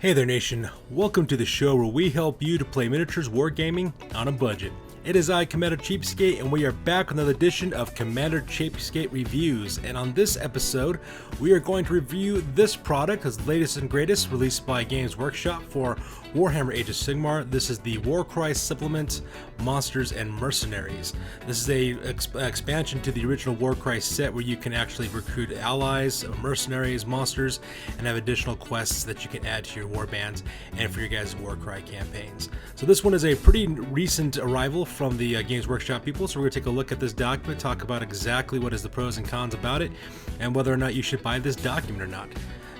Hey there nation, welcome to the show where we help you to play miniatures wargaming on a budget. It is I, Commander Cheapskate, and we are back with another edition of Commander Cheapskate Reviews. And on this episode, we are going to review this product as latest and greatest, released by Games Workshop for Warhammer Age of Sigmar. This is the Warcry supplement, Monsters and Mercenaries. This is a expansion to the original Warcry set where you can actually recruit allies, mercenaries, monsters, and have additional quests that you can add to your warbands and for your guys' Warcry campaigns. So this one is a pretty recent arrival from the Games Workshop people, so we're going to take a look at this document, talk about exactly what is the pros and cons about it, and whether or not you should buy this document or not.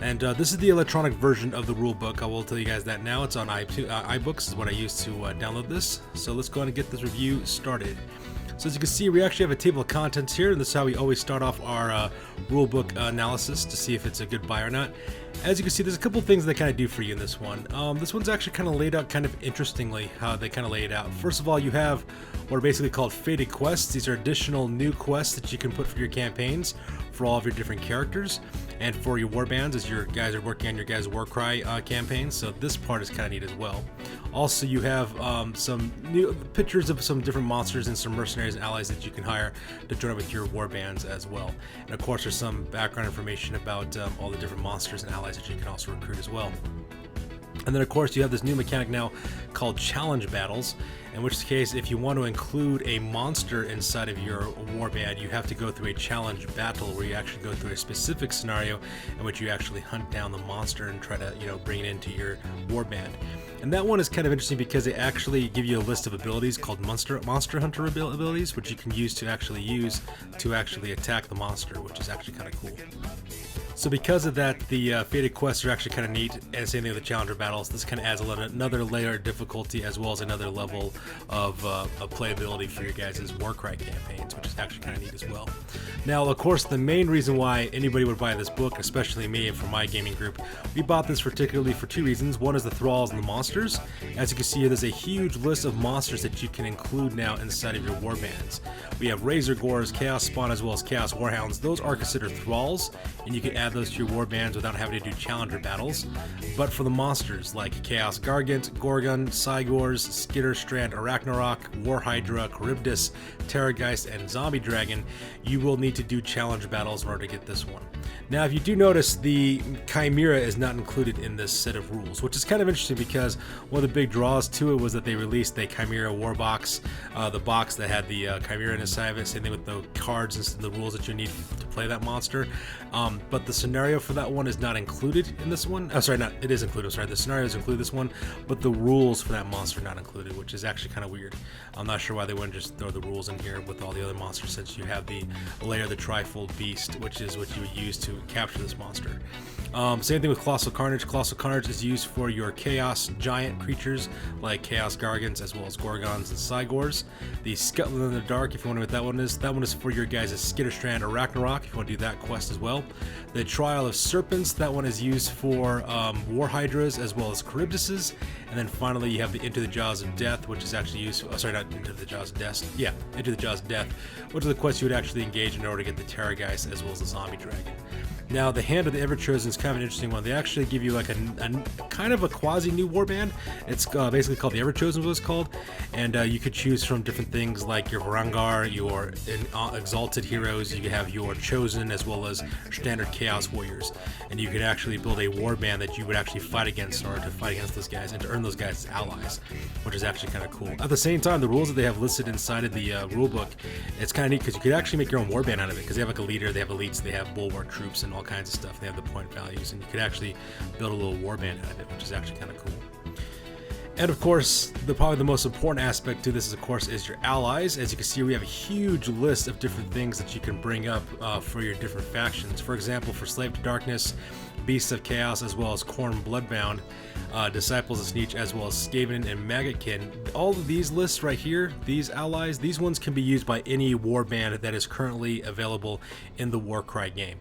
And this is the electronic version of the rulebook. I will tell you guys that now. It's on iBooks is what I use to download this. So let's go ahead and get this review started. So as you can see, we actually have a table of contents here, and this is how we always start off our rulebook analysis to see if it's a good buy or not. As you can see, there's a couple things they kind of do for you in this one. This one's actually kind of laid out kind of interestingly, how they kind of lay it out. First of all, you have what are basically called fated quests. These are additional new quests that you can put for your campaigns for all of your different characters and for your warbands as your guys are working on your guys' Warcry campaigns. So this part is kind of neat as well. Also, you have some new pictures of some different monsters and some mercenaries and allies that you can hire to join with your warbands as well. And of course, there's some background information about all the different monsters and allies that you can also recruit as well. And then of course you have this new mechanic now called challenge battles, in which case if you want to include a monster inside of your warband, you have to go through a challenge battle where you actually go through a specific scenario in which you actually hunt down the monster and try to, bring it into your warband. And that one is kind of interesting because they actually give you a list of abilities called monster hunter abilities, which you can use to actually attack the monster, which is actually kind of cool. So because of that, the fated quests are actually kind of neat, and same thing with the challenger battles. This kind of adds another layer of difficulty as well as another level of playability for your guys' Warcry campaigns, which is actually kind of neat as well. Now, of course, the main reason why anybody would buy this book, especially me and for my gaming group, we bought this particularly for two reasons. One is the thralls and the monsters. As you can see here, there's a huge list of monsters that you can include now inside of your warbands. We have Razor Gores, Chaos Spawn, as well as Chaos Warhounds. Those are considered thralls, and you can add those to your warbands without having to do challenger battles. But for the monsters like Chaos Gargant, Gorgon, Cygors, Skitterstrand, Arachnarok, Warhydra, Charybdis, Terrorgeist, and Zombie Dragon, you will need to do challenge battles in order to get this one. Now, if you do notice, the Chimera is not included in this set of rules, which is kind of interesting because one of the big draws to it was that they released the Chimera War Box, the box that had the Chimera inside of it, same thing with the cards and the rules that you need to play that monster. But the scenario for that one is not included in this one. Oh, sorry, it is included. Sorry, the scenarios include this one, but the rules for that monster are not included, which is actually kind of weird. I'm not sure why they wouldn't just throw the rules in here with all the other monsters, since you have the layer of the Trifold Beast, which is what you would use to capture this monster. Same thing with Colossal Carnage. Colossal Carnage is used for your Chaos Giant creatures like Chaos Gargants as well as Gorgons and Cygors. The Scutland in the Dark, if you wonder what that one is for your guys' Skitterstrand or Ragnarok, if you want to do that quest as well. The Trial of Serpents, that one is used for Warhydras as well as Charybdises. And then finally you have the Into the Jaws of Death, which is actually used for, not Into the Jaws of Death, yeah, Into the Jaws of Death, which is the quest you would actually engage in order to get the Terrorgeist as well as the Zombie Dragon. Now, the Hand of the Everchosen is kind of an interesting one. They actually give you like a kind of a quasi-new warband. It's basically called the Everchosen, what it's called. And you could choose from different things like your Varangar, your Exalted Heroes. You could have your Chosen as well as standard Chaos Warriors. And you could actually build a warband that you would actually fight against in order to fight against those guys and to earn those guys as allies, which is actually kind of cool. At the same time, the rules that they have listed inside of the rulebook, it's kind of neat because you could actually make your own warband out of it, because they have like a leader, they have elites, they have bulwark troops, and all kinds of stuff. They have the point values, and you could actually build a little warband out of it, which is actually kind of cool. And of course, probably the most important aspect to this is your allies. As you can see, we have a huge list of different things that you can bring up for your different factions. For example, for Slave to Darkness, Beasts of Chaos, as well as Khorne Bloodbound, Disciples of Sneech, as well as Skaven and Maggotkin. All of these lists right here, these allies, these ones can be used by any warband that is currently available in the Warcry game.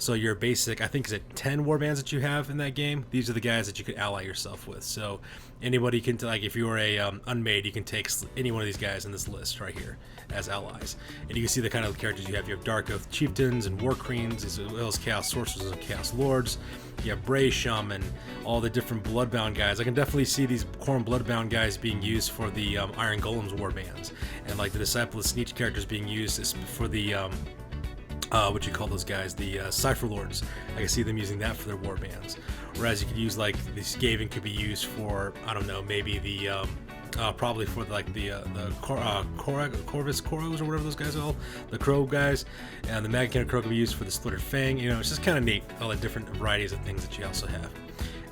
So your basic, I think, is it 10 warbands that you have in that game? These are the guys that you could ally yourself with. So anybody can, like, if you're a unmade, you can take any one of these guys in this list right here as allies. And you can see the kind of characters you have. You have Dark Oath Chieftains and War Queens, as well as Chaos Sorcerers and Chaos Lords. You have Bray Shaman, all the different Bloodbound guys. I can definitely see these Khorne Bloodbound guys being used for the Iron Golems warbands, and like the Disciple of Sneech characters being used for the what you call those guys, the Cypher Lords. I can see them using that for their warbands. Whereas you could use, like, the Skaven could be used for, I don't know, maybe the probably for like the Corvus Koros or whatever those guys are called, the Crow guys, and the Magcannon Crow can be used for the Splittered Fang. You know, it's just kind of neat, all the different varieties of things that you also have.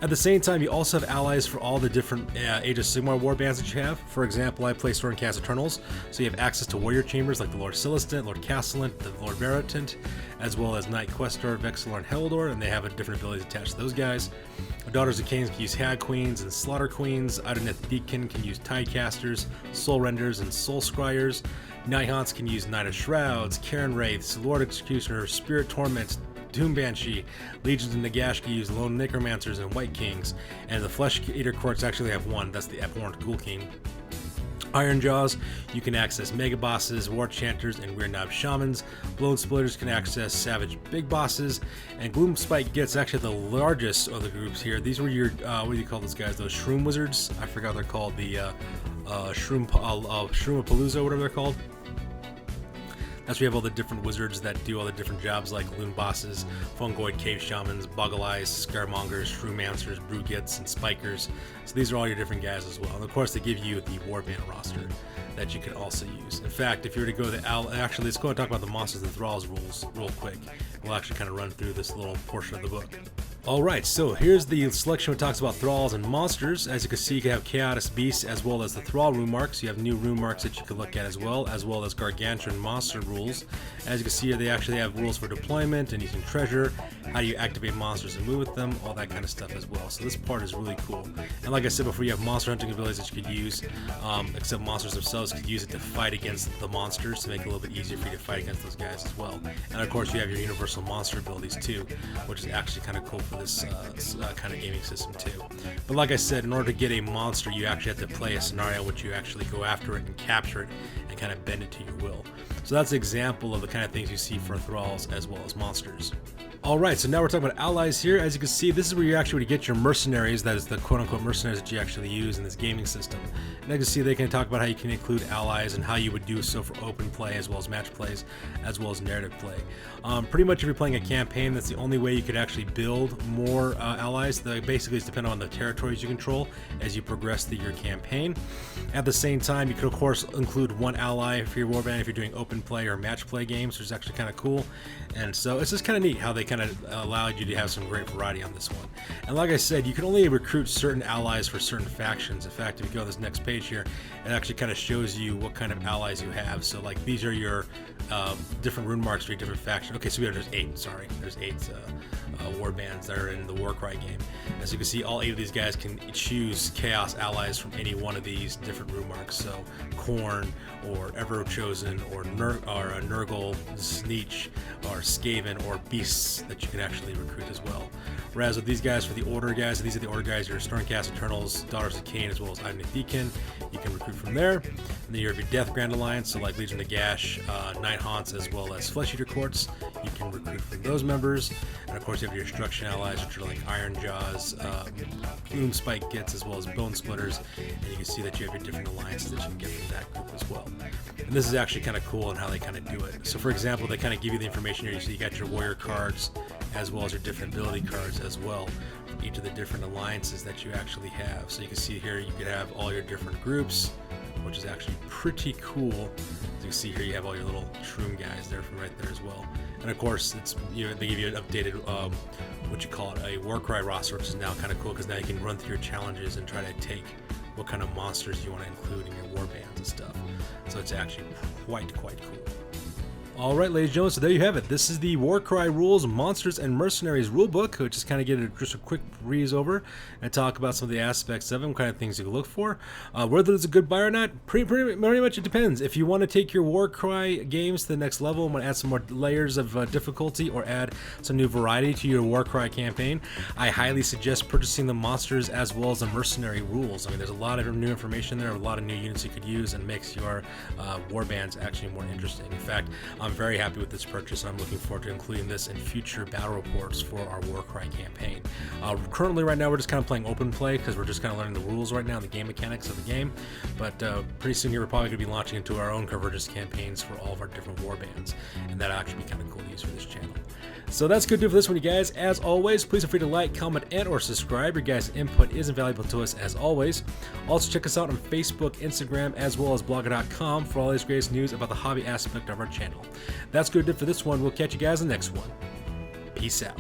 At the same time, you also have allies for all the different Age of Sigmar warbands that you have. For example, I play Stormcast Eternals, so you have access to warrior chambers like the Lord Celestant, Lord Castellant, the Lord Veritant, as well as Knight Questor, Vexilor, and Heldor, and they have a different abilities attached to those guys. Daughters of Kings can use Hag Queens and Slaughter Queens. Idoneth Deacon can use Tidecasters, Soul Renders, and Soul Scryers. Night Haunts can use Knight of Shrouds, Karen Wraiths, Lord Executioner, Spirit Torment, Doom Banshee. Legions and Nagash can use Lone Necromancers and White Kings. And the Flesh Eater Courts actually have one, that's the Abhorrent Ghoul King. Iron Jaws, you can access Mega Bosses, War Chanters, and Weird Knob Shamans. Blown Splitters can access Savage Big Bosses. And Gloom Spike gets actually the largest of the groups here. These were your, what do you call those guys? Those Shroom Wizards? I forgot what they're called. The Shroomapalooza, whatever they're called. That's where you have all the different wizards that do all the different jobs, like Loon Bosses, Fungoid Cave Shamans, Boggle Eyes, Scaremongers, Shroomancers, Brugits, and Spikers. So these are all your different guys as well. And of course, they give you the Warband roster that you can also use. In fact, if you were to go to actually, let's go and talk about the Monsters and Thralls rules real quick. We'll actually kind of run through this little portion of the book. Alright, so here's the selection that talks about Thralls and Monsters. As you can see, you can have Chaotic Beasts as well as the Thrall rune marks. You have new rune marks that you can look at as well as Gargantuan monster rules. As you can see here, they actually have rules for deployment and using treasure, how you activate monsters and move with them, all that kind of stuff as well. So this part is really cool. And like I said before, you have monster hunting abilities that you could use, except monsters themselves could use it to fight against the monsters to make it a little bit easier for you to fight against those guys as well. And of course, you have your universal monster abilities too, which is actually kind of cool for this kind of gaming system too. But like I said, in order to get a monster, you actually have to play a scenario in which you actually go after it and capture it and kind of bend it to your will. So that's an example of the kind of things you see for Thralls as well as monsters. Alright, so now we're talking about allies here. As you can see, this is where you actually get your mercenaries, that is the quote-unquote mercenaries that you actually use in this gaming system. And as you can see, they can talk about how you can include allies and how you would do so for open play as well as match plays, as well as narrative play. Pretty much if you're playing a campaign, that's the only way you could actually build more allies. Basically, it's dependent on the territories you control as you progress through your campaign. At the same time, you could of course include one ally for your warband if you're doing open play or match play games, which is actually kind of cool. And so it's just kind of neat how they kind of allowed you to have some great variety on this one. And like I said, you can only recruit certain allies for certain factions. In fact, if you go to this next page here, it actually kind of shows you what kind of allies you have. So like these are your different rune marks for your different factions. Okay, so there's 8, sorry. There's 8 war bands that are in the Warcry game. As you can see, all 8 of these guys can choose chaos allies from any one of these different rune marks. So Khorne, or Ever Chosen, or Nurgle, Sneech, or Skaven, or Beasts that you can actually recruit as well. Whereas with these guys, for the Order guys, these are the Order guys, your Stormcast Eternals, Daughters of Cain, as well as Idoneth Deacon. You can recruit from there. And then you have your Death Grand Alliance, so like Legion of Nagash, Night Haunts, as well as Flesh Eater Courts. You can recruit from those members. And of course, you have your Destruction Allies, which are like Iron Jaws, Gloom Spike Gits, as well as Bone Splitters. And you can see that you have your different alliances that you can get from that group as well. And this is actually kind of cool in how they kind of do it. So for example, they kind of give you the information here. So you got your warrior cards as well as your different ability cards as well from each of the different alliances that you actually have. So you can see here you could have all your different groups, which is actually pretty cool. As you can see here, you have all your little shroom guys there from right there as well. And of course, it's, you know, they give you an updated what you call it, a Warcry roster, which is now kind of cool because now you can run through your challenges and try to take what kind of monsters you want to include in your warbands and stuff. So it's actually quite cool. Alright, ladies and gentlemen, so there you have it. This is the Warcry Rules, Monsters, and Mercenaries rulebook, which is kind of get just a quick breeze over and talk about some of the aspects of them, kind of things you can look for. Whether it's a good buy or not, pretty much it depends. If you want to take your Warcry games to the next level and want to add some more layers of difficulty or add some new variety to your Warcry campaign, I highly suggest purchasing the Monsters as well as the Mercenary rules. I mean, there's a lot of new information there, a lot of new units you could use, and makes your warbands actually more interesting. In fact, I'm very happy with this purchase, and I'm looking forward to including this in future battle reports for our Warcry campaign. Currently, right now, we're just kind of playing open play because we're just kind of learning the rules right now, the game mechanics of the game. But pretty soon here, we're probably going to be launching into our own Convergence campaigns for all of our different warbands, and that'll actually be kind of cool to use for this channel. So that's good to do for this one, you guys. As always, please feel free to like, comment, and or subscribe. Your guys' input is invaluable to us, as always. Also, check us out on Facebook, Instagram, as well as blogger.com for all this greatest news about the hobby aspect of our channel. That's good to do for this one. We'll catch you guys in the next one. Peace out.